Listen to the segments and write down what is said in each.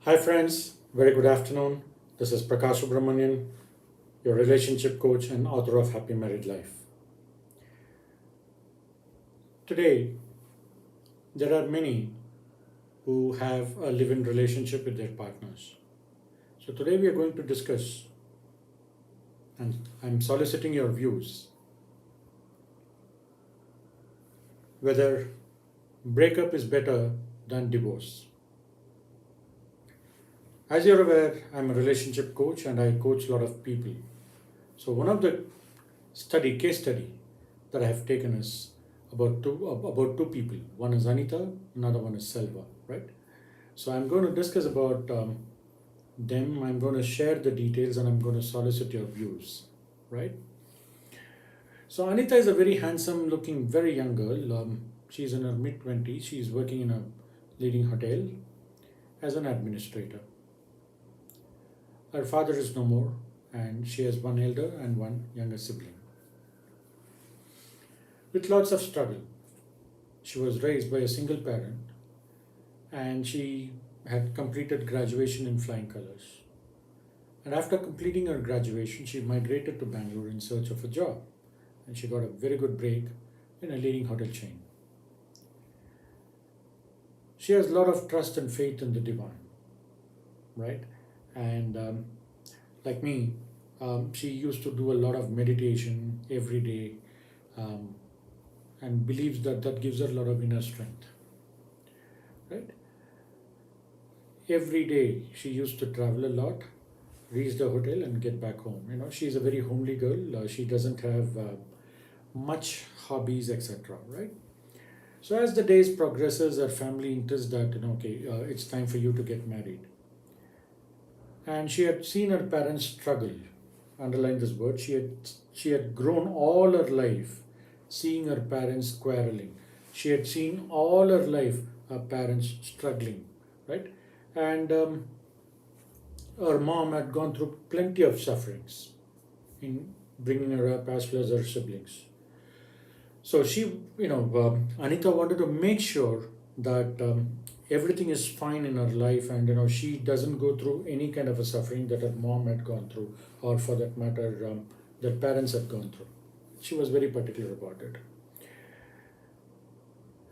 Hi, friends. Very good afternoon. This is Prakash Subramanian, your relationship coach and author of Happy Married Life. Today, there are many who have a live in relationship with their partners. So, today we are going to discuss, and I'm soliciting your views, whether breakup is better than divorce. As you're aware, I'm a relationship coach and I coach a lot of people. So, one of the case study that I have taken is about two people. One is Anita, another one is Selva, right? So I'm going to discuss about them. I'm going to share the details and I'm going to solicit your views, right? So Anita is a very handsome looking, very young girl. She's in her mid 20s. She's working in a leading hotel as an administrator. Her father is no more, and she has one elder and one younger sibling. With lots of struggle, she was raised by a single parent and she had completed graduation in flying colors. And after completing her graduation, she migrated to Bangalore in search of a job. And she got a very good break in a leading hotel chain. She has a lot of trust and faith in the divine, right? And like me, she used to do a lot of meditation every day um, and believes that that gives her a lot of inner strength, right? Every day she used to travel a lot, reach the hotel and get back home. She's a very homely girl. She doesn't have much hobbies, etc. Right? So as the days progresses, her family insists that okay, it's time for you to get married. And she had seen her parents struggle. Underline this word. She had grown all her life seeing her parents quarreling. She had seen all her life her parents struggling, right? And her mom had gone through plenty of sufferings in bringing her up as well as her siblings. So Anita wanted to make sure that everything is fine in her life, and she doesn't go through any kind of a suffering that her mom had gone through, or for that matter, that parents had gone through. She was very particular about it.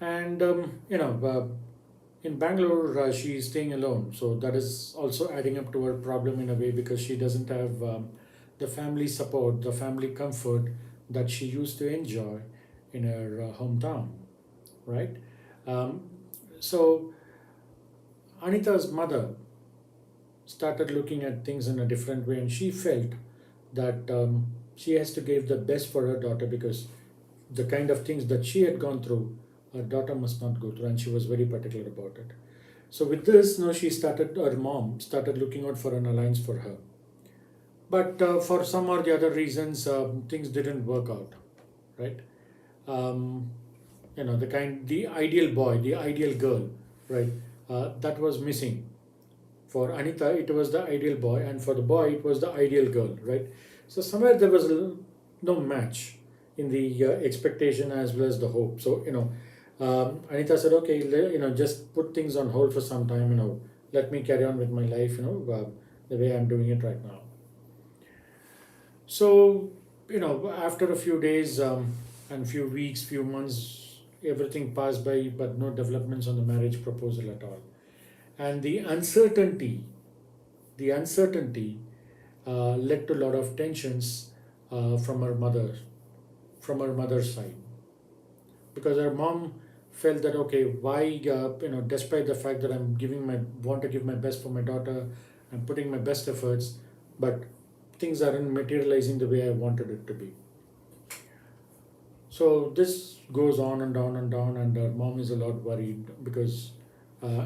And in Bangalore, she's staying alone, so that is also adding up to her problem in a way because she doesn't have the family support, the family comfort that she used to enjoy in her hometown, right? Um, so Anita's mother started looking at things in a different way, and she felt that she has to give the best for her daughter because the kind of things that she had gone through, her daughter must not go through, and she was very particular about it. So with this, her mom started looking out for an alliance for her. But for some or the other reasons, things didn't work out, right? Um, the ideal boy, the ideal girl, right? That was missing. For Anita, it was the ideal boy, and for the boy, it was the ideal girl, right? So somewhere there was no match in the expectation as well as the hope. So Anita said, "Okay, just put things on hold for some time. Let me carry on with my life. The way I'm doing it right now." So after a few days and few weeks, few months, everything passed by, but no developments on the marriage proposal at all. And the uncertainty led to a lot of tensions from her mother's side, because her mom felt that okay, why despite the fact that want to give my best for my daughter, I'm putting my best efforts, but things aren't materializing the way I wanted it to be. So this goes on and down and down, and her mom is a lot worried because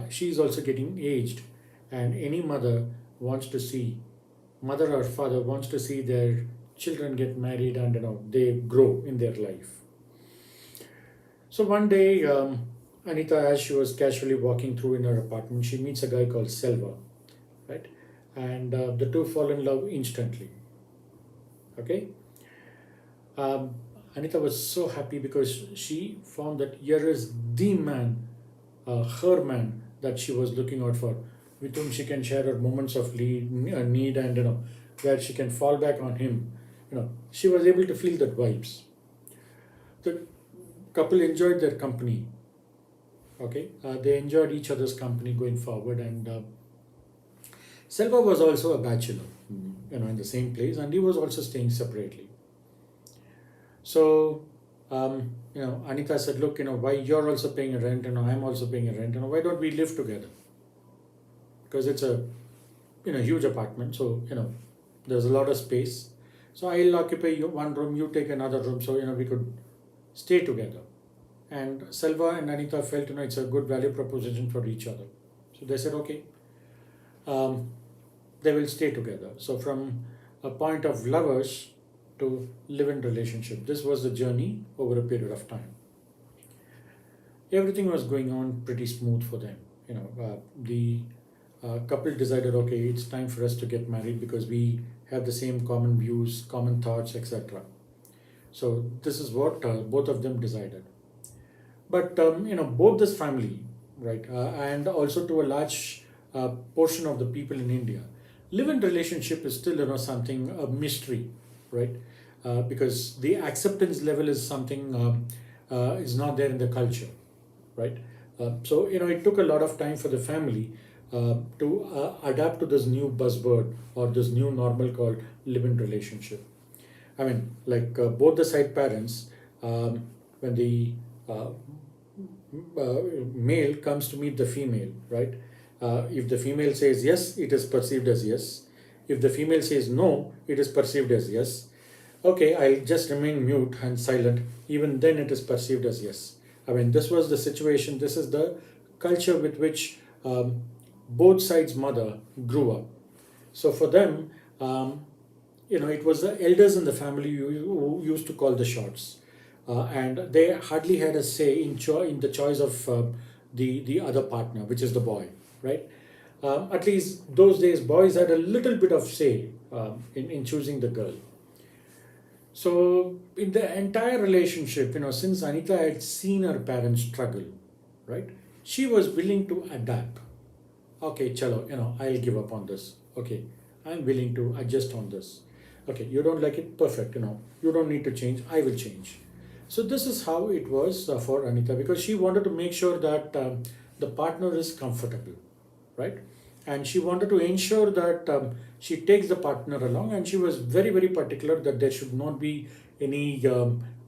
she's also getting aged, and any mother or father wants to see their children get married and they grow in their life. So one day, Anita, as she was casually walking through in her apartment, she meets a guy called Selva, right? And the two fall in love instantly. Okay. Um, Anita was so happy because she found that here is the man, her man that she was looking out for. with whom she can share her moments of need, and where she can fall back on him. She was able to feel that vibes. The couple enjoyed their company. Okay, they enjoyed each other's company going forward, and Selva was also a bachelor, in the same place, and he was also staying separately. So, Anita said, "Look, why you're also paying a rent, I'm also paying a rent, why don't we live together? Because it's a huge apartment, so there's a lot of space. So I'll occupy one room, you take another room, so we could stay together." And Selva and Anita felt it's a good value proposition for each other. So they said, okay, um, they will stay together. So from a point of lovers to live-in relationship, this was the journey over a period of time. Everything was going on pretty smooth for them. The couple decided, okay, it's time for us to get married because we have the same common views, common thoughts, etc. So this is what both of them decided. But both this family, right, and also to a large portion of the people in India, live-in relationship is still something a mystery, right? Because the acceptance level is something is not there in the culture, right? So it took a lot of time for the family to adapt to this new buzzword or this new normal called live-in relationship. I mean, like both the side parents, when the uh, male comes to meet the female, right? If the female says yes, it is perceived as yes. If the female says no, it is perceived as yes. Okay, I'll just remain mute and silent. Even then, it is perceived as yes. I mean, this was the situation. This is the culture with which both sides' mother grew up. So for them, it was the elders in the family who used to call the shots, and they hardly had a say in the choice of the other partner, which is the boy, right? At least those days, boys had a little bit of say in choosing the girl. So in the entire relationship, since Anita had seen her parents struggle, right, she was willing to adapt. Okay, chalo, I'll give up on this. Okay, I'm willing to adjust on this. Okay, you don't like it, perfect, you don't need to change, I will change. So this is how it was for Anita, because she wanted to make sure that the partner is comfortable, right? And she wanted to ensure that she takes the partner along, and she was very, very particular that there should not be any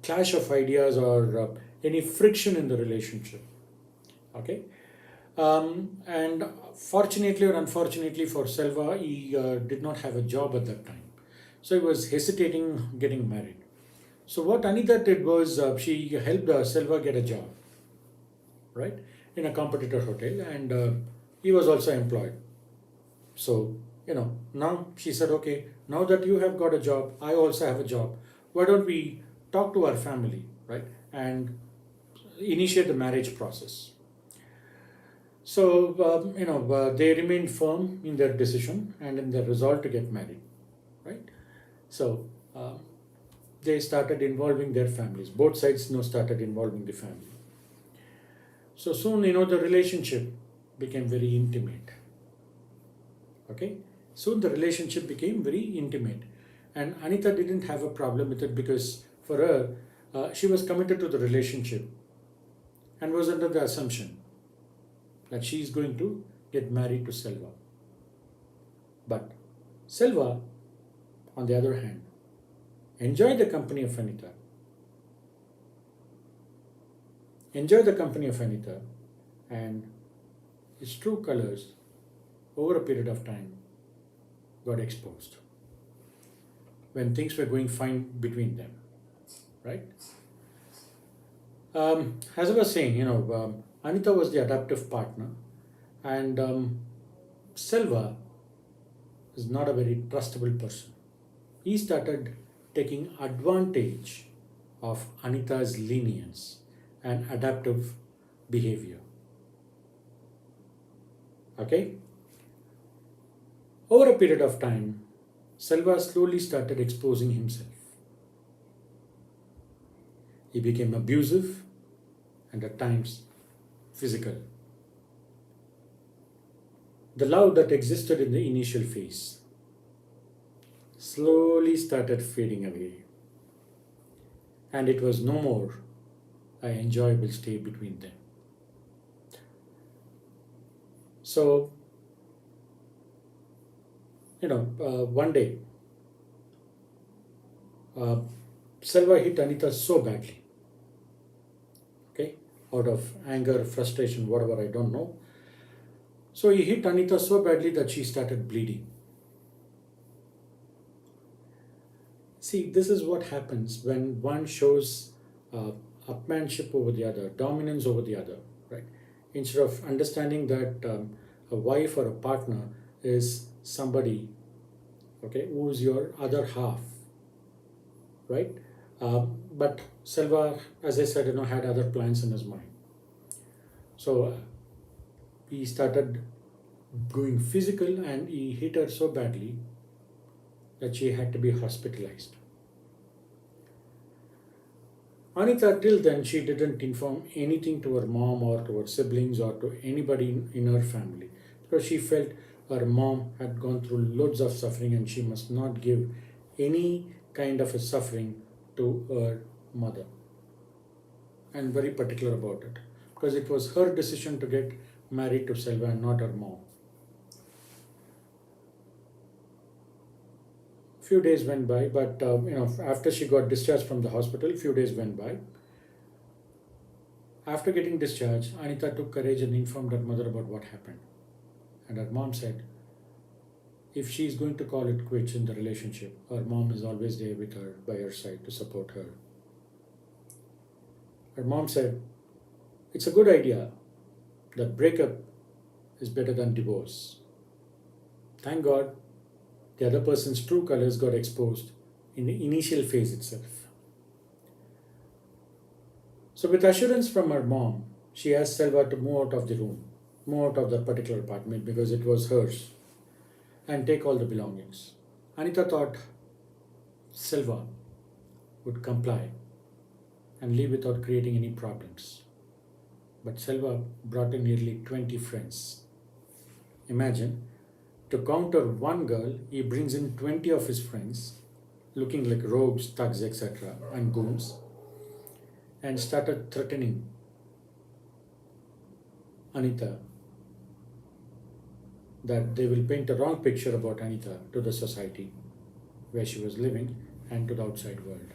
clash of ideas or any friction in the relationship. Okay. And fortunately or unfortunately for Selva, he did not have a job at that time. So he was hesitating getting married. So what Anita did was she helped Selva get a job, right, in a competitor hotel, and he was also employed. So, now she said, okay, now that you have got a job, I also have a job. Why don't we talk to our family, right, and initiate the marriage process? So, they remained firm in their decision and in their resolve to get married, right? So, they started involving their families. Both sides, started involving the family. So soon, the relationship became very intimate. Okay, soon the relationship became very intimate, and Anita didn't have a problem with it because for her, she was committed to the relationship and was under the assumption that she is going to get married to Selva. But Selva, on the other hand, enjoyed the company of Anita. Enjoyed the company of Anita, and his true colors over a period of time got exposed when things were going fine between them, right? As I was saying, Anita was the adaptive partner, and Selva is not a very trustable person. He started taking advantage of Anita's lenience and adaptive behavior. Okay? Over a period of time, Selva slowly started exposing himself. He became abusive and at times physical. The love that existed in the initial phase slowly started fading away, and it was no more an enjoyable stay between them. So, one day, uh, Selva hit Anita so badly, okay, out of anger, frustration, whatever, I don't know. So he hit Anita so badly that she started bleeding. See, this is what happens when one shows uh, upmanship over the other, dominance over the other, right? Instead of understanding that a wife or a partner is somebody, okay, who is your other half, right? But Selva, as I said, had other plans in his mind. So he started going physical, and he hit her so badly that she had to be hospitalized. Anita, till then, she didn't inform anything to her mom or to her siblings or to anybody in her family, because she felt her mom had gone through loads of suffering and she must not give any kind of a suffering to her mother. And very particular about it, because it was her decision to get married to Selva and not her mom. Few days went by, but after she got discharged from the hospital, few days went by. After getting discharged, Anita took courage and informed her mother about what happened. And her mom said, if she is going to call it quits in the relationship, her mom is always there with her, by her side, to support her. Her mom said, it's a good idea that breakup is better than divorce. Thank God the other person's true colors got exposed in the initial phase itself. So, with assurance from her mom, she asked Selva to move out of the room, move out of that particular apartment because it was hers, and take all the belongings. Anita thought Selva would comply and leave without creating any problems. But Selva brought in nearly 20 friends. Imagine, to counter one girl, he brings in 20 of his friends, looking like rogues, thugs, etc., and goons, and started threatening Anita that they will paint a wrong picture about Anita to the society where she was living and to the outside world.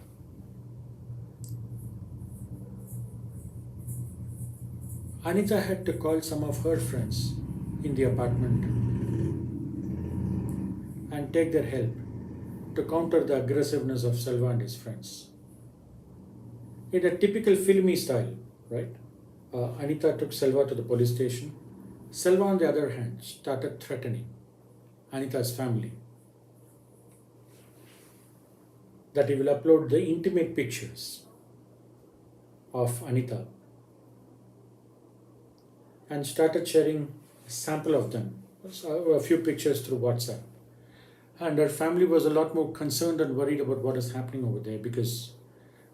Anita had to call some of her friends in the apartment and take their help to counter the aggressiveness of Selva and his friends. In a typical filmy style, right? Anita took Selva to the police station. Selva, on the other hand, started threatening Anita's family that he will upload the intimate pictures of Anita, and started sharing a sample of them, a few pictures through WhatsApp. And her family was a lot more concerned and worried about what is happening over there, because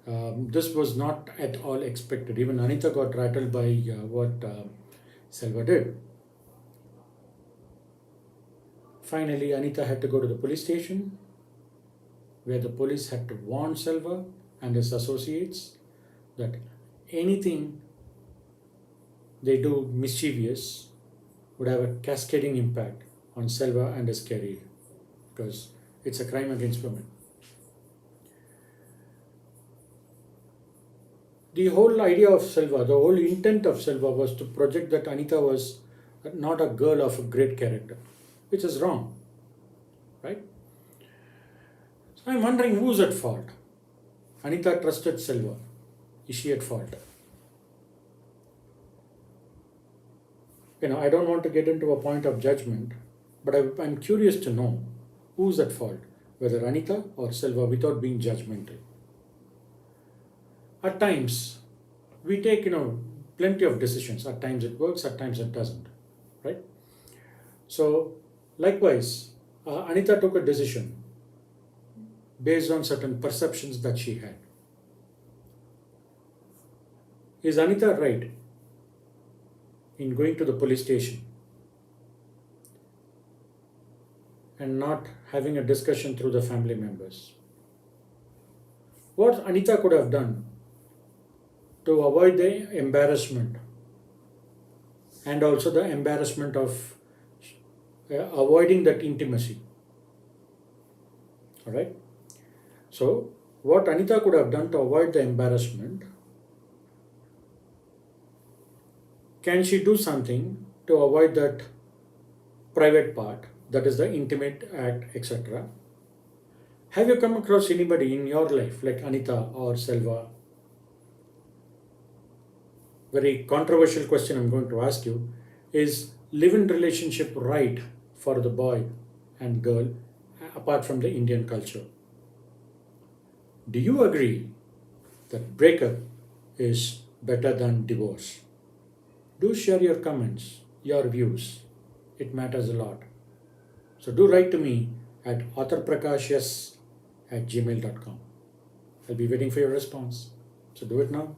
this was not at all expected. Even Anita got rattled by what Selva did. Finally, Anita had to go to the police station, where the police had to warn Selva and his associates that anything they do mischievous would have a cascading impact on Selva and his career, because it's a crime against women. The whole idea of Selva, the whole intent of Selva was to project that Anita was not a girl of a great character, which is wrong, right? So I'm wondering who's at fault. Anita trusted Selva. Is she at fault? I don't want to get into a point of judgment, but I'm curious to know who's at fault, whether Anita or Selva, without being judgmental. At times, we take, plenty of decisions. At times it works, at times it doesn't, right? So, likewise, Anita took a decision based on certain perceptions that she had. Is Anita right in going to the police station and not having a discussion through the family members. What Anita could have done to avoid the embarrassment and also the embarrassment of avoiding that intimacy. All right. So, what Anita could have done to avoid the embarrassment, can she do something to avoid that private part, that is the intimate act, etc.? Have you come across anybody in your life like Anita or Selva? Very controversial question I'm going to ask you. Is live-in relationship right for the boy and girl apart from the Indian culture? Do you agree that breakup is better than divorce? Do share your comments, your views. It matters a lot. So do write to me at authorprakashyas@gmail.com. I'll be waiting for your response. So do it now.